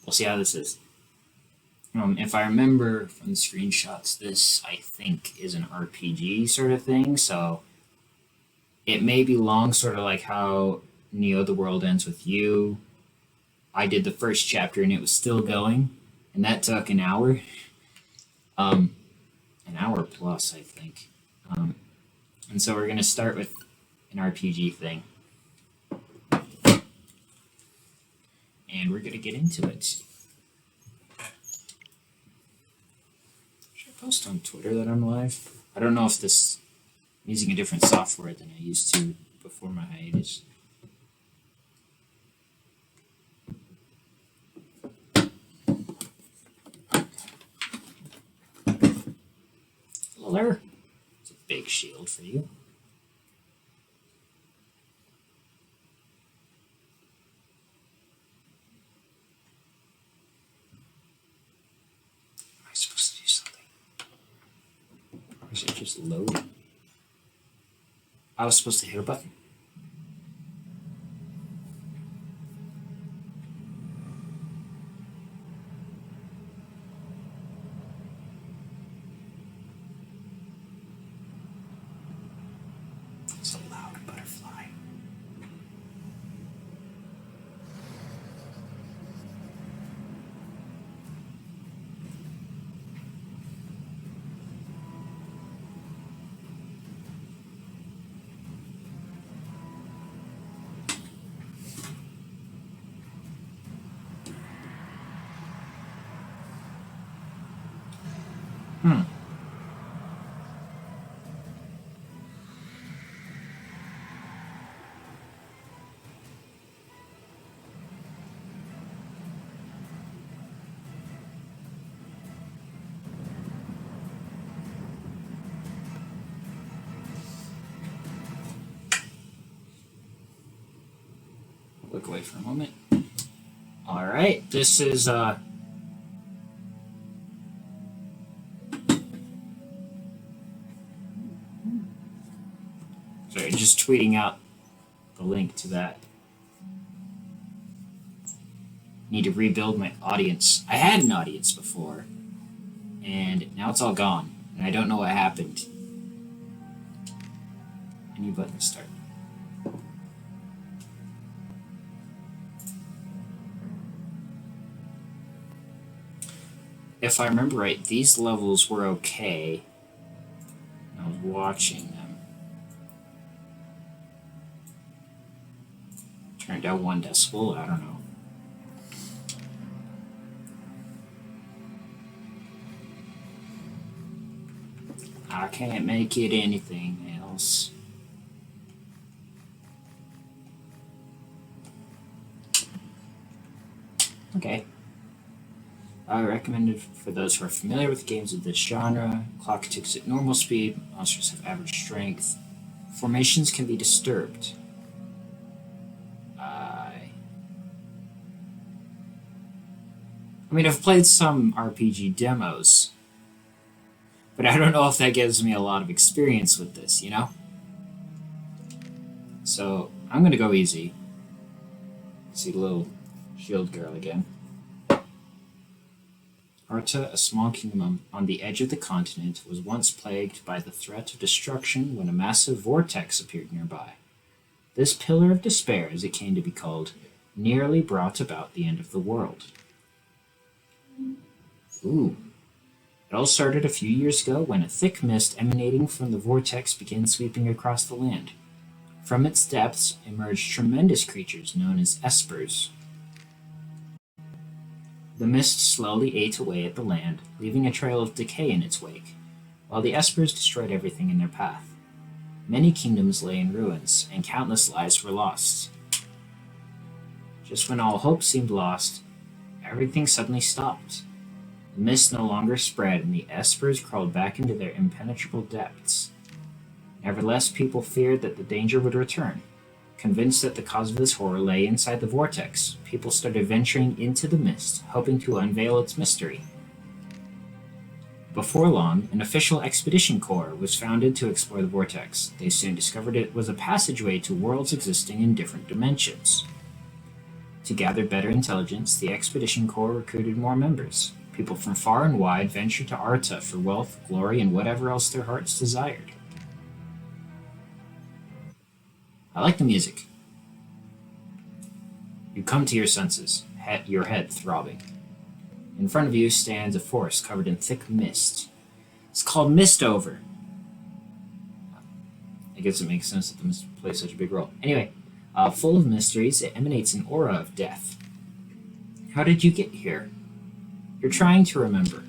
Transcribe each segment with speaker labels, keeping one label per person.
Speaker 1: we'll see how this is. If I remember from the screenshots, this I think is an RPG sort of thing, so it may be long, sort of like how Neo the World Ends with You. I did the first chapter and it was still going, and that took an hour. An hour plus, I think. And so we're going to start with an RPG thing. And we're going to get into it. Should I post on Twitter that I'm live? I don't know if this... I'm using a different software than I used to before my hiatus. Hello there. It's a big shield for you. Am I supposed to do something? Or is it just loading? I was supposed to hit a button. It's a loud butterfly. Look away for a moment. Alright, this is sorry, just tweeting out the link to that. Need to rebuild my audience. I had an audience before, and now it's all gone, and I don't know what happened. Any button to start. If I remember right, these levels were okay. I was watching them. Turned down 1 decibel, I don't know. I can't make it anything else. Okay. I recommend it for those who are familiar with games of this genre. Clock ticks at normal speed. Monsters have average strength. Formations can be disturbed. I mean, I've played some RPG demos, but I don't know if that gives me a lot of experience with this, you know? So, I'm gonna go easy. See the little shield girl again. Arta, a small kingdom on the edge of the continent, was once plagued by the threat of destruction when a massive vortex appeared nearby. This pillar of despair, as it came to be called, nearly brought about the end of the world. Ooh. It all started a few years ago when a thick mist emanating from the vortex began sweeping across the land. From its depths emerged tremendous creatures known as espers. The mist slowly ate away at the land, leaving a trail of decay in its wake, while the espers destroyed everything in their path. Many kingdoms lay in ruins, and countless lives were lost. Just when all hope seemed lost, everything suddenly stopped. The mist no longer spread, and the espers crawled back into their impenetrable depths. Nevertheless, people feared that the danger would return. Convinced that the cause of this horror lay inside the vortex, people started venturing into the mist, hoping to unveil its mystery. Before long, an official expedition corps was founded to explore the vortex. They soon discovered it was a passageway to worlds existing in different dimensions. To gather better intelligence, the Expedition Corps recruited more members. People from far and wide ventured to Arta for wealth, glory, and whatever else their hearts desired. I like the music. You come to your senses, your head throbbing. In front of you stands a forest covered in thick mist. It's called MISTOVER. I guess it makes sense that the mist plays such a big role. Anyway, full of mysteries, it emanates an aura of death. How did you get here? You're trying to remember,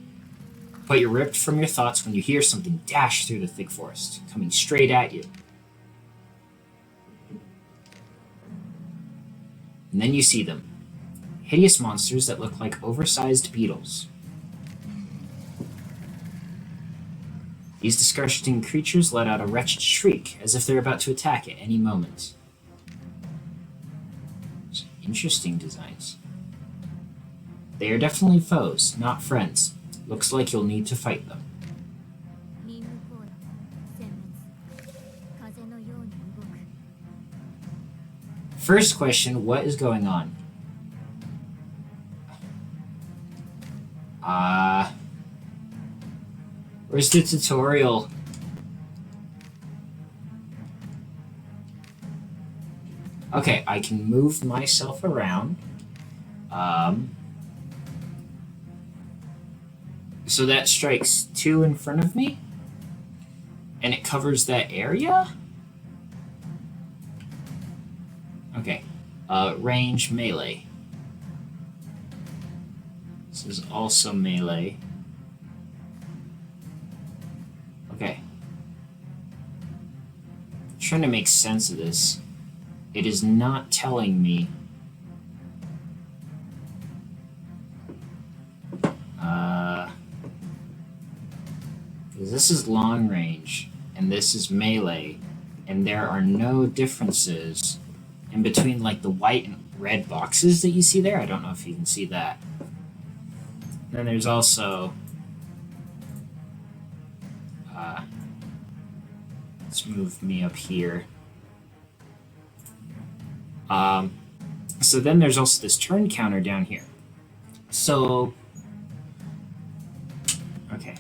Speaker 1: but you're ripped from your thoughts when you hear something dash through the thick forest, coming straight at you. And then you see them. Hideous monsters that look like oversized beetles. These disgusting creatures let out a wretched shriek, as if they're about to attack at any moment. Interesting designs. They are definitely foes, not friends. Looks like you'll need to fight them. First question, what is going on? Where's the tutorial? Okay, I can move myself around. So that strikes 2 in front of me? And it covers that area? Okay. Range melee. This is also melee. Okay. I'm trying to make sense of this. It is not telling me. This is long range, and this is melee, and there are no differences in between like the white and red boxes that you see there. I don't know if you can see that. Then there's also let's move me up here. So then there's also this turn counter down here. So okay.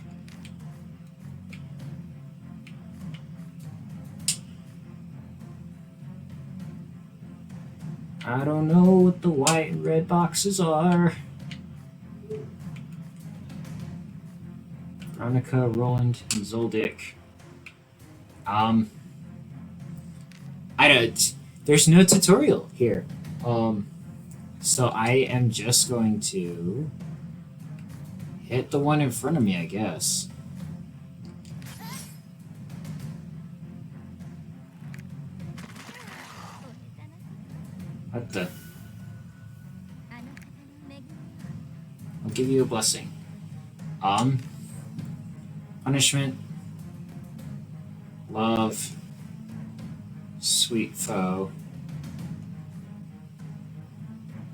Speaker 1: I don't know what the white and red boxes are. Veronica, Roland, and Zoldyck. I don't. There's no tutorial here. So I am just going to hit the one in front of me, I guess. What the? I'll give you a blessing. Punishment. Love. Sweet foe.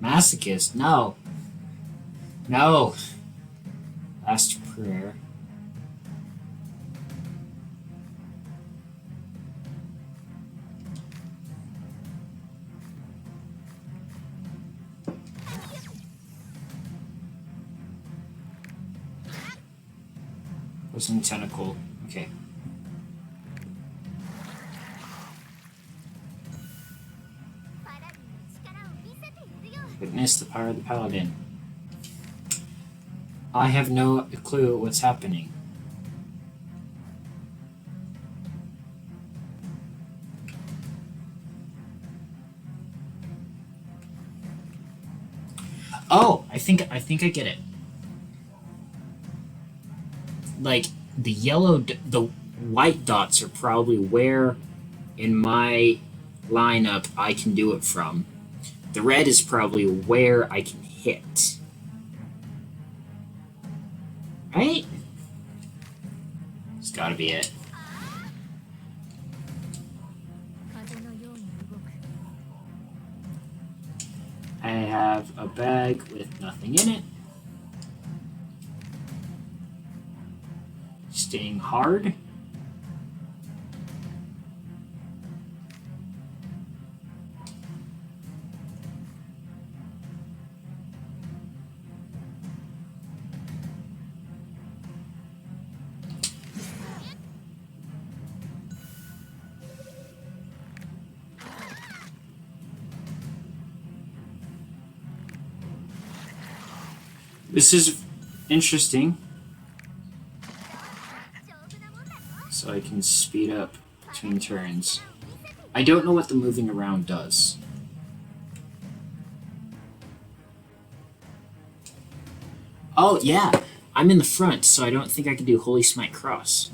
Speaker 1: Masochist. No. No. Last prayer. Poison tentacle. Okay. Witness the power of the paladin. I have no clue what's happening. Oh, I think I get it. Like the the white dots are probably where in my lineup I can do it from. The red is probably where I can hit. Right? It's gotta be it. I have a bag with nothing in it. Staying hard. This is interesting. So I can speed up between turns. I don't know what the moving around does. Oh, yeah. I'm in the front, so I don't think I can do Holy Smite Cross.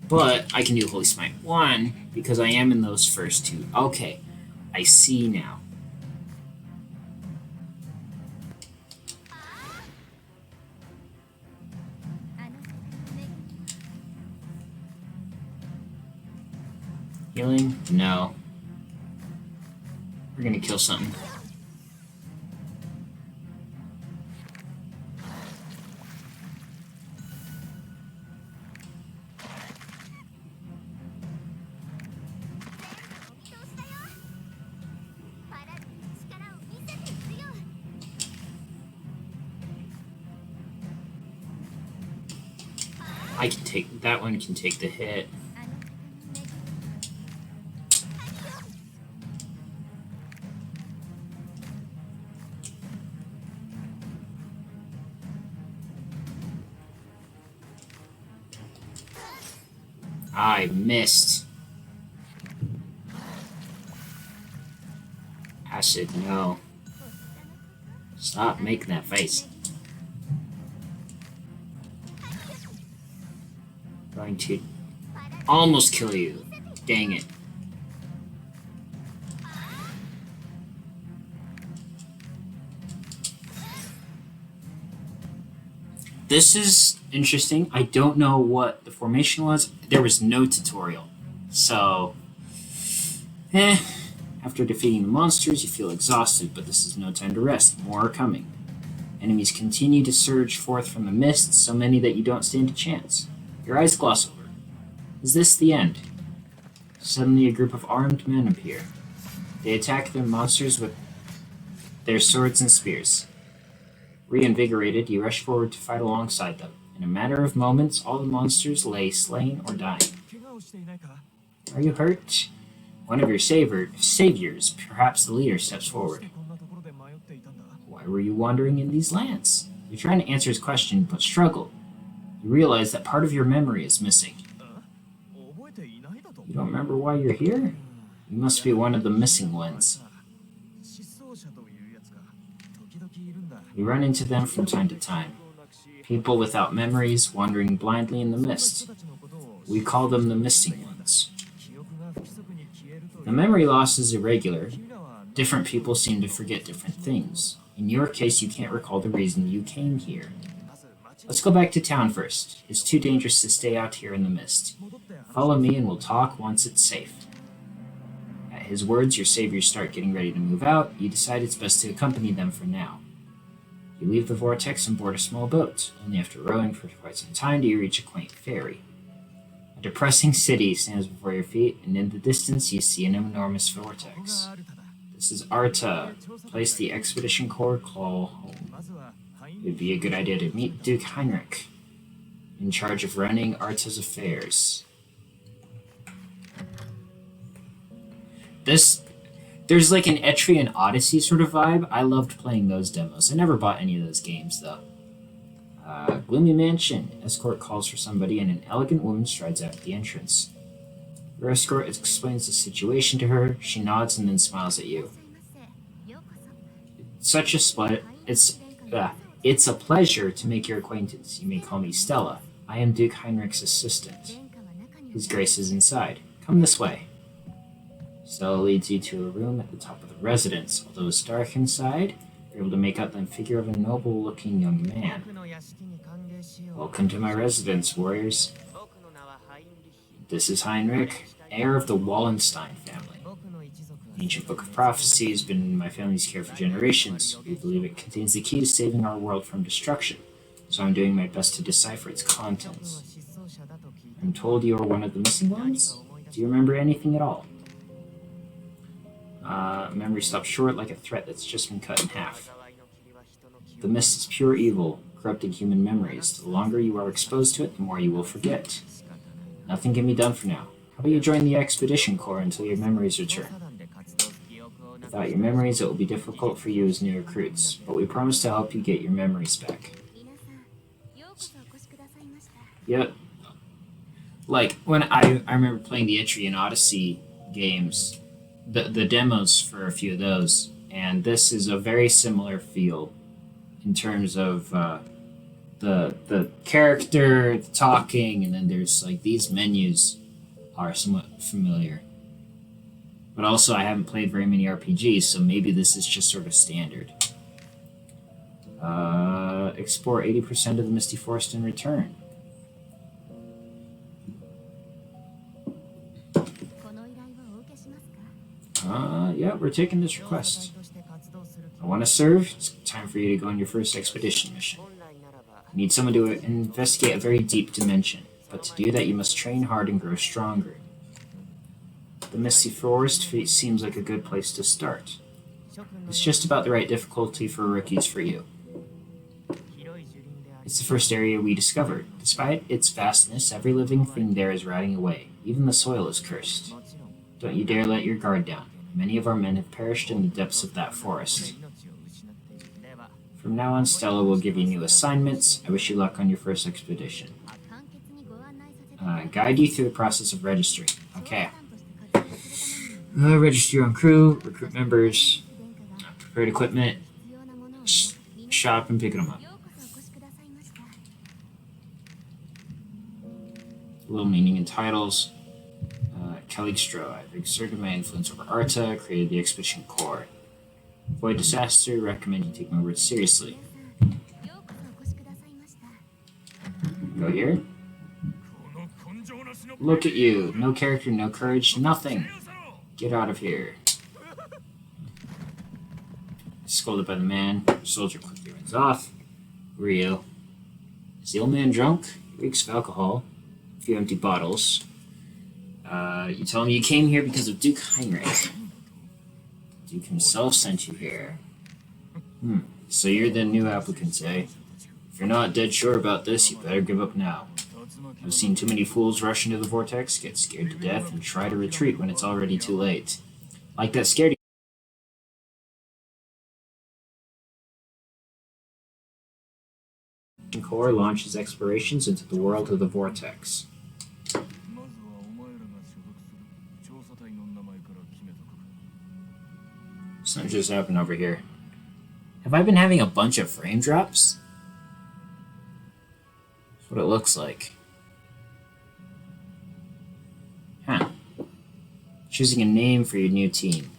Speaker 1: But I can do Holy Smite 1 because I am in those first two. Okay, I see now. Healing? No. We're gonna kill something. I can take that one. Can take the hit. I missed. Acid, no. Stop making that face. Going to almost kill you. Dang it. This is interesting. I don't know what the formation was. There was no tutorial. So, after defeating the monsters, you feel exhausted, but this is no time to rest. More are coming. Enemies continue to surge forth from the mist, so many that you don't stand a chance. Your eyes gloss over. Is this the end? Suddenly a group of armed men appear. They attack their monsters with their swords and spears. Reinvigorated, you rush forward to fight alongside them. In a matter of moments, all the monsters lay slain or dying. Are you hurt? One of your saviors, perhaps the leader, steps forward. Why were you wandering in these lands? You're trying to answer his question, but struggle. You realize that part of your memory is missing. You don't remember why you're here? You must be one of the missing ones. We run into them from time to time. People without memories wandering blindly in the mist. We call them the missing ones. The memory loss is irregular. Different people seem to forget different things. In your case, you can't recall the reason you came here. Let's go back to town first. It's too dangerous to stay out here in the mist. Follow me and we'll talk once it's safe. At his words, your saviors start getting ready to move out. You decide it's best to accompany them for now. You leave the vortex and board a small boat. Only after rowing for quite some time do you reach a quaint ferry. A depressing city stands before your feet, and in the distance you see an enormous vortex. This is Arta. Place the Expedition Corps call home. It would be a good idea to meet Duke Heinrich, in charge of running Arta's affairs. There's like an Etrian Odyssey sort of vibe. I loved playing those demos. I never bought any of those games, though. Gloomy Mansion. Escort calls for somebody, and an elegant woman strides out at the entrance. Your escort explains the situation to her. She nods and then smiles at you. It's a pleasure to make your acquaintance. You may call me Stella. I am Duke Heinrich's assistant. His Grace is inside. Come this way. Stella leads you to a room at the top of the residence. Although it's dark inside, you're able to make out the figure of a noble-looking young man. Welcome to my residence, warriors. This is Heinrich, heir of the Wallenstein family. The ancient book of prophecy has been in my family's care for generations. We believe it contains the key to saving our world from destruction, so I'm doing my best to decipher its contents. I'm told you are one of the missing ones? Do you remember anything at all? Memory stops short like a threat that's just been cut in half. The mist is pure evil, corrupting human memories. The longer you are exposed to it, the more you will forget. Nothing can be done for now. How about you join the Expedition Corps until your memories return? With Without your memories, it will be difficult for you as new recruits, but we promise to help you get your memories back. Yep. Like, when I remember playing the Entry and Odyssey games, the demos for a few of those, and this is a very similar feel in terms of the character, the talking, and then there's like these menus are somewhat familiar. But also I haven't played very many RPGs, so maybe this is just sort of standard. Explore 80% of the Misty Forest and return. Yeah, we're taking this request. I want to serve. It's time for you to go on your first expedition mission. You need someone to investigate a very deep dimension, but to do that you must train hard and grow stronger. The Misty Forest seems like a good place to start. It's just about the right difficulty for rookies for you. It's the first area we discovered. Despite its vastness, every living thing there is rotting away. Even the soil is cursed. Don't you dare let your guard down. Many of our men have perished in the depths of that forest. From now on, Stella will give you new assignments. I wish you luck on your first expedition. Guide you through the process of registering. Okay. Register your own crew, recruit members, prepared equipment, shop and pick them up. A little meaning in titles. Caligstro, I've exerted my influence over Arta, created the Expedition Corps. Avoid disaster, recommend you take my words seriously. Go here. Look at you. No character, no courage, nothing. Get out of here. Scolded by the man. Soldier quickly runs off. Who are you? Is the old man drunk? He reeks of alcohol. A few empty bottles. You tell him you came here because of Duke Heinrich. Duke himself sent you here. So you're the new applicants, eh? If you're not dead sure about this, you better give up now. I've seen too many fools rush into the vortex, get scared to death, and try to retreat when it's already too late. Like that scaredy Corps launches explorations into the world of the vortex. Something just happened over here. Have I been having a bunch of frame drops? That's what it looks like. Huh. Choosing a name for your new team.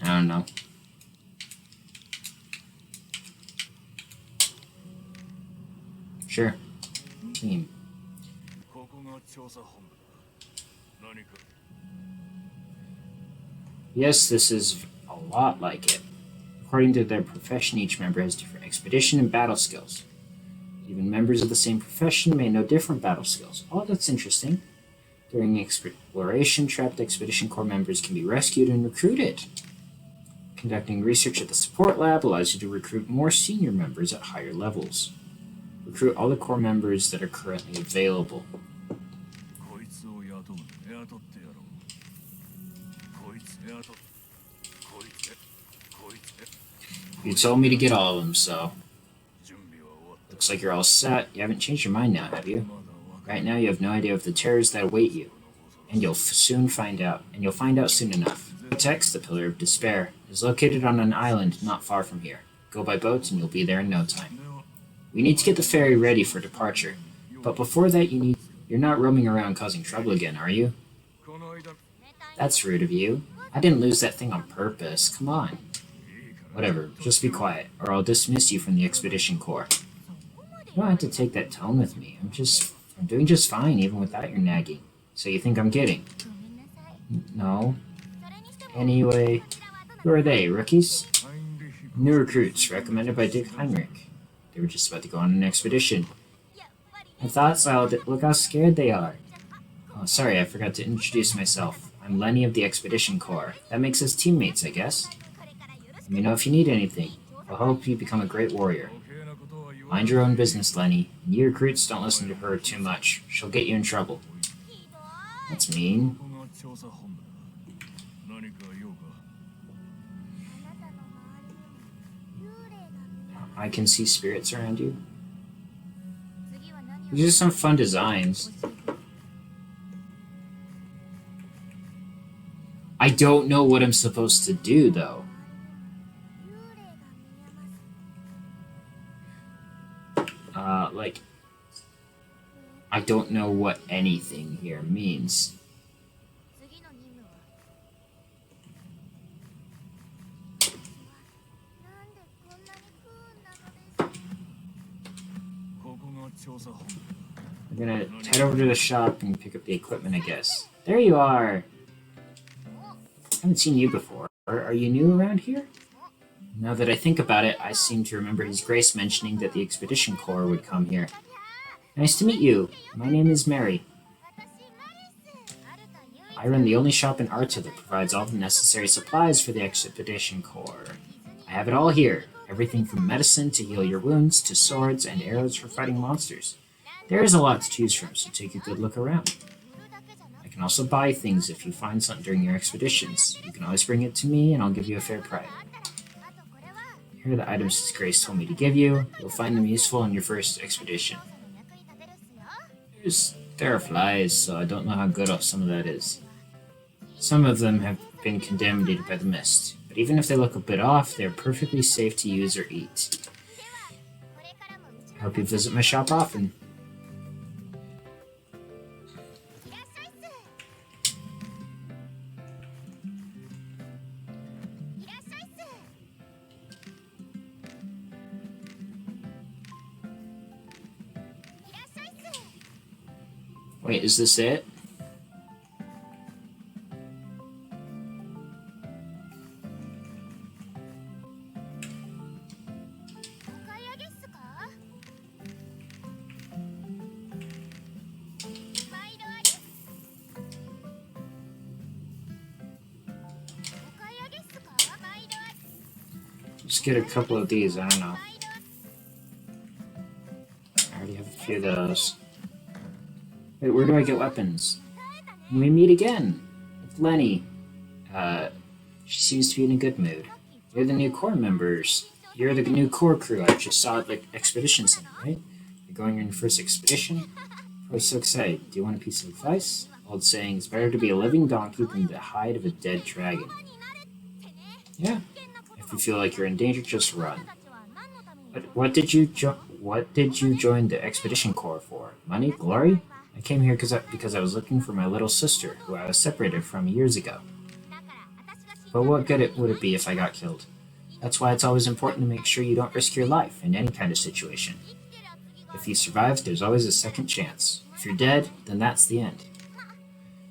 Speaker 1: I don't know. Sure. Team. Yes, this is a lot like it. According to their profession, each member has different expedition and battle skills. Even members of the same profession may know different battle skills. Oh, that's interesting. During exploration, trapped Expedition Corps members can be rescued and recruited. Conducting research at the support lab allows you to recruit more senior members at higher levels. Recruit all the Corps members that are currently available. You told me to get all of them, so... Looks like you're all set. You haven't changed your mind now, have you? Right now you have no idea of the terrors that await you. And you'll soon find out. And you'll find out soon enough. Text, the Pillar of Despair, is located on an island not far from here. Go by boat and you'll be there in no time. We need to get the ferry ready for departure. But before that you're not roaming around causing trouble again, are you? That's rude of you. I didn't lose that thing on purpose. Come on. Whatever, just be quiet, or I'll dismiss you from the Expedition Corps. You don't have to take that tone with me. I'm doing just fine even without your nagging. So you think I'm kidding? No. Anyway, who are they, rookies? New recruits, recommended by Dick Heinrich. They were just about to go on an expedition. I thought so. Look how scared they are. Oh, sorry, I forgot to introduce myself. I'm Lenny of the Expedition Corps. That makes us teammates, I guess. Let me know if you need anything. I'll help you become a great warrior. Mind your own business, Lenny. And you recruits don't listen to her too much. She'll get you in trouble. That's mean. I can see spirits around you. These are some fun designs. I don't know what I'm supposed to do, though. Like, I don't know what anything here means. I'm gonna head over to the shop and pick up the equipment, I guess. There you are! I haven't seen you before. Are you new around here? Now that I think about it, I seem to remember His Grace mentioning that the Expedition Corps would come here. Nice to meet you. My name is Mary. I run the only shop in Arta that provides all the necessary supplies for the Expedition Corps. I have it all here. Everything from medicine to heal your wounds, to swords and arrows for fighting monsters. There is a lot to choose from, so take a good look around. I can also buy things if you find something during your expeditions. You can always bring it to me and I'll give you a fair price. Here are the items His Grace told me to give you. You'll find them useful on your first expedition. There are flies, so I don't know how good some of that is. Some of them have been contaminated by the mist, but even if they look a bit off, they're perfectly safe to use or eat. I hope you visit my shop often. Wait, is this it? Just get a couple of these, I don't know. I already have a few of those. Wait, where do I get weapons? When we meet again with Lenny. She seems to be in a good mood. You're the new Corps members. You're the new Corps crew I just saw at the expedition center, right? You're going on your first expedition? I was so excited. Do you want a piece of advice? Old saying, it's better to be a living donkey than the hide of a dead dragon. Yeah. If you feel like you're in danger, just run. But what did you join the expedition corps for? Money? Glory? I came here because I was looking for my little sister, who I was separated from years ago. But what good would it be if I got killed? That's why it's always important to make sure you don't risk your life in any kind of situation. If you survive, there's always a second chance. If you're dead, then that's the end.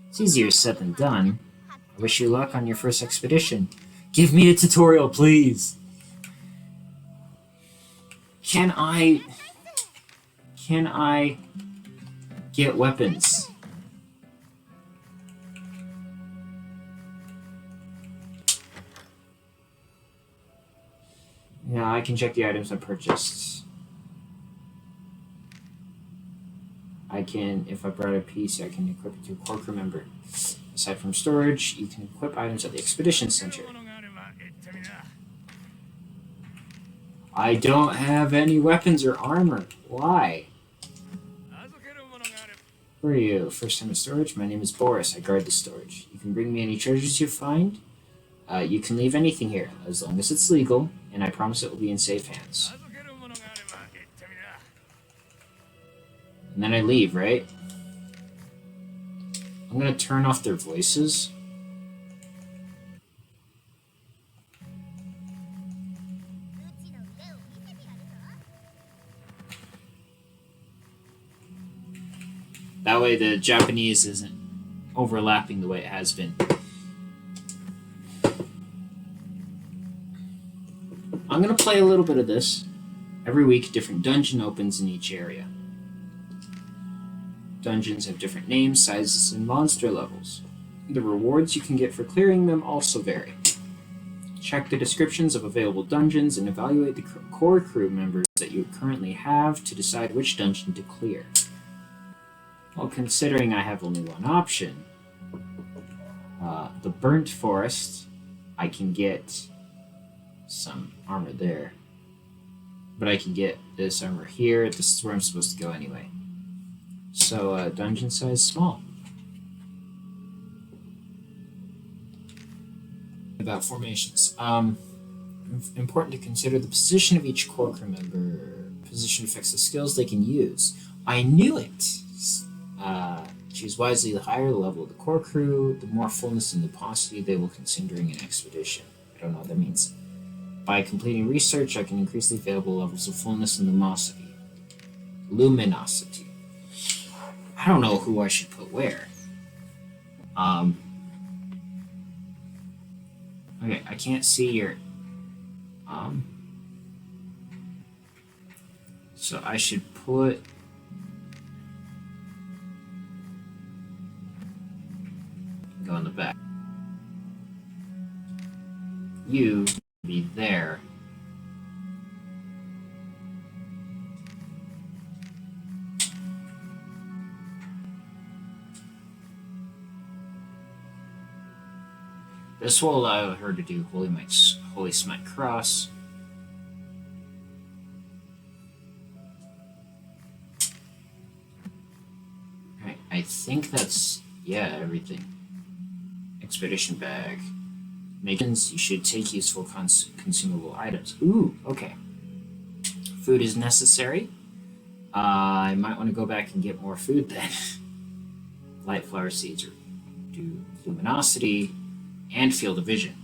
Speaker 1: It's easier said than done. I wish you luck on your first expedition. Give me a tutorial, please! Can I get weapons? Yeah, I can check the items I purchased. I can, if I brought a piece, I can equip it to a core crew member. Aside from storage, you can equip items at the expedition center. I don't have any weapons or armor. Why? Who are you? First time in storage? My name is Boris. I guard the storage. You can bring me any treasures you find. You can leave anything here, as long as it's legal, and I promise it will be in safe hands. And then I leave, right? I'm gonna turn off their voices. That way the Japanese isn't overlapping the way it has been. I'm going to play a little bit of this. Every week, different dungeon opens in each area. Dungeons have different names, sizes, and monster levels. The rewards you can get for clearing them also vary. Check the descriptions of available dungeons and evaluate the core crew members that you currently have to decide which dungeon to clear. Well, considering I have only one option, the Burnt Forest, I can get some armor there. But I can get this armor here. This is where I'm supposed to go anyway. So, dungeon size small. About formations. Important to consider the position of each core crew member. Position affects the skills they can use. I knew it! Choose wisely. The higher the level of the core crew, the more fullness and luminosity they will consume during an expedition. I don't know what that means. By completing research, I can increase the available levels of fullness and luminosity. Luminosity. I don't know who I should put where. Okay, I can't see your... So I should put... Go in the back. You be there. This will allow her to do Holy Smite Cross. Right, I think that's, yeah, everything. Expedition bag. Makens, you should take useful consumable items. Ooh, okay. Food is necessary. I might want to go back and get more food then. Light flower seeds or do luminosity and field of vision.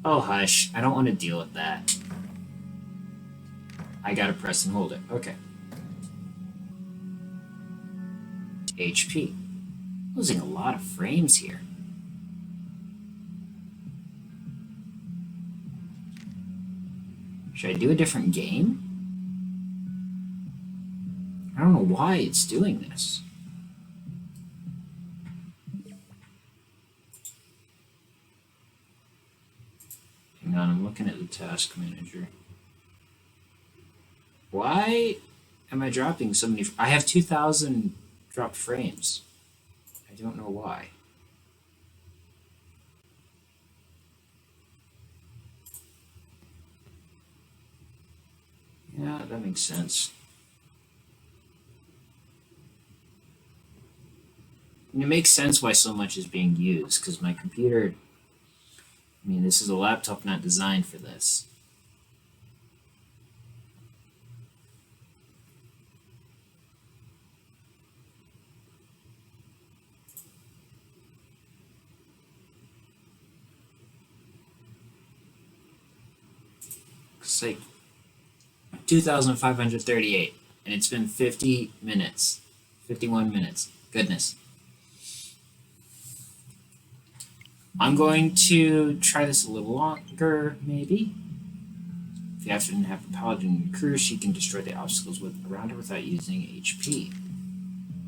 Speaker 1: Oh, hush. I don't want to deal with that. I gotta press and hold it. Okay. HP. Losing a lot of frames here. Should I do a different game? I don't know why it's doing this. Hang on, I'm looking at the task manager. Why am I dropping so many? I have 2,000 dropped frames. I don't know why. Yeah, that makes sense. And it makes sense why so much is being used, because my computer, I mean, this is a laptop not designed for this. It's like 2,538, and it's been 50 minutes. 51 minutes. Goodness. I'm going to try this a little longer, maybe. If you have to have a paladin in your crew, she can destroy the obstacles around her without using HP.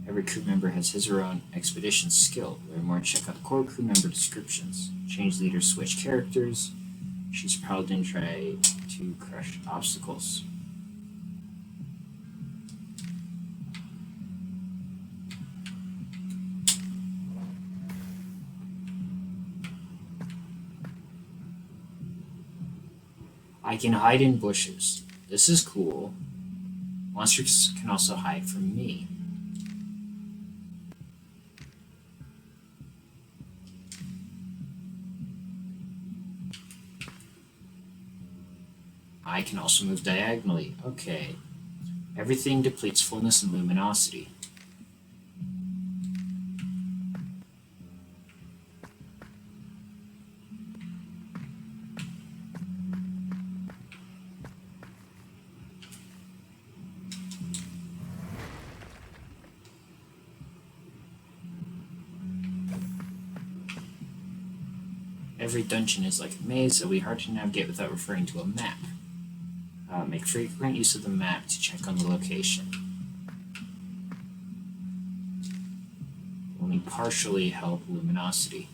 Speaker 1: Every crew member has his or her own expedition skill. Learn more and check out the core crew member descriptions. Change leaders, switch characters. She's paladin, try to crush obstacles. I can hide in bushes. This is cool. Monsters can also hide from me. I can also move diagonally. Okay. Everything depletes fullness and luminosity. Every dungeon is like a maze, so it'll be hard to navigate without referring to a map. Make frequent use of the map to check on the location. Only partially help luminosity.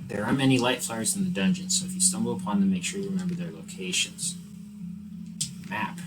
Speaker 1: There are many light flowers in the dungeon, so if you stumble upon them, make sure you remember their locations. Map.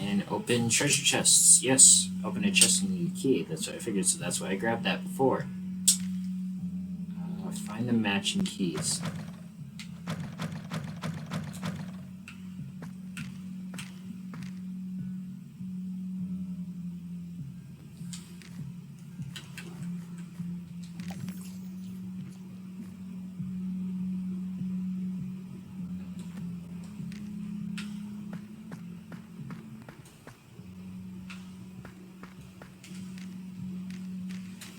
Speaker 1: And open treasure chests. Yes, open a chest and you need a key. That's what I figured, so that's why I grabbed that before. Find the matching keys.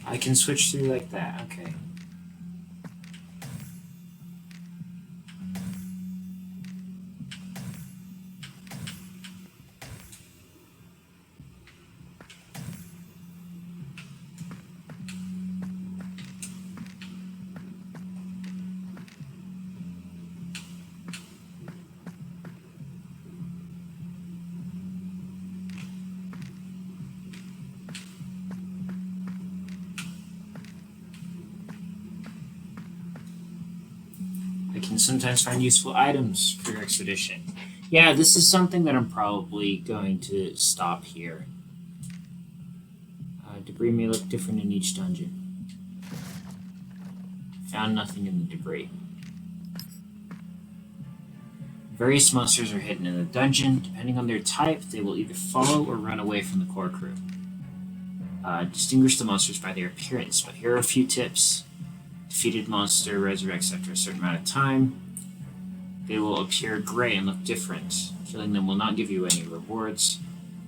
Speaker 1: I can switch through like that, okay. Can sometimes find useful items for your expedition. Yeah, this is something that I'm probably going to stop here. Debris may look different in each dungeon. Found nothing in the debris. Various monsters are hidden in the dungeon. Depending on their type, they will either follow or run away from the core crew. Distinguish the monsters by their appearance, but here are a few tips. Defeated monster resurrects after a certain amount of time. They will appear gray and look different. Killing them will not give you any rewards.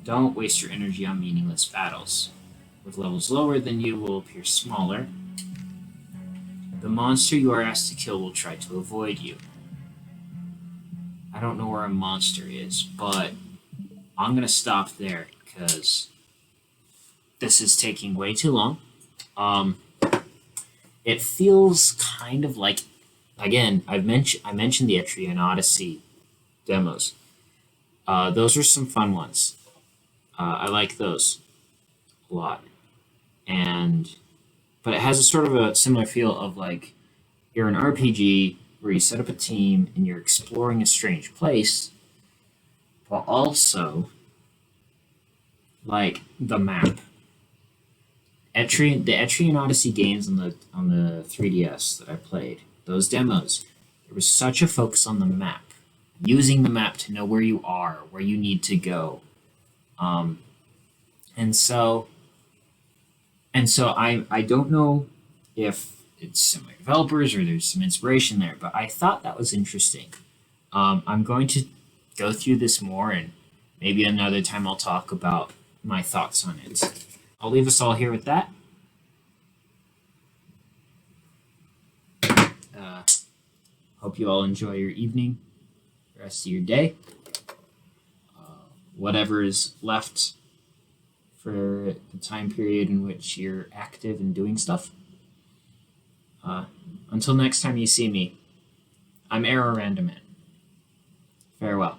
Speaker 1: Don't waste your energy on meaningless battles. With levels lower than you will appear smaller. The monster you are asked to kill will try to avoid you. I don't know where a monster is, but I'm going to stop there because this is taking way too long. It feels kind of like, again, I mentioned the Etrian Odyssey demos. Those are some fun ones. I like those a lot. But it has a sort of a similar feel of like you're an RPG where you set up a team and you're exploring a strange place, but also like the map. The Etrian Odyssey games on the 3DS that I played, those demos, there was such a focus on the map, using the map to know where you are, where you need to go, and so I don't know if it's similar developers or there's some inspiration there, but I thought that was interesting. I'm going to go through this more, and maybe another time I'll talk about my thoughts on it. I'll leave us all here with that. Hope you all enjoy your evening, the rest of your day, whatever is left for the time period in which you're active and doing stuff. Until next time you see me, I'm Randoman. Farewell.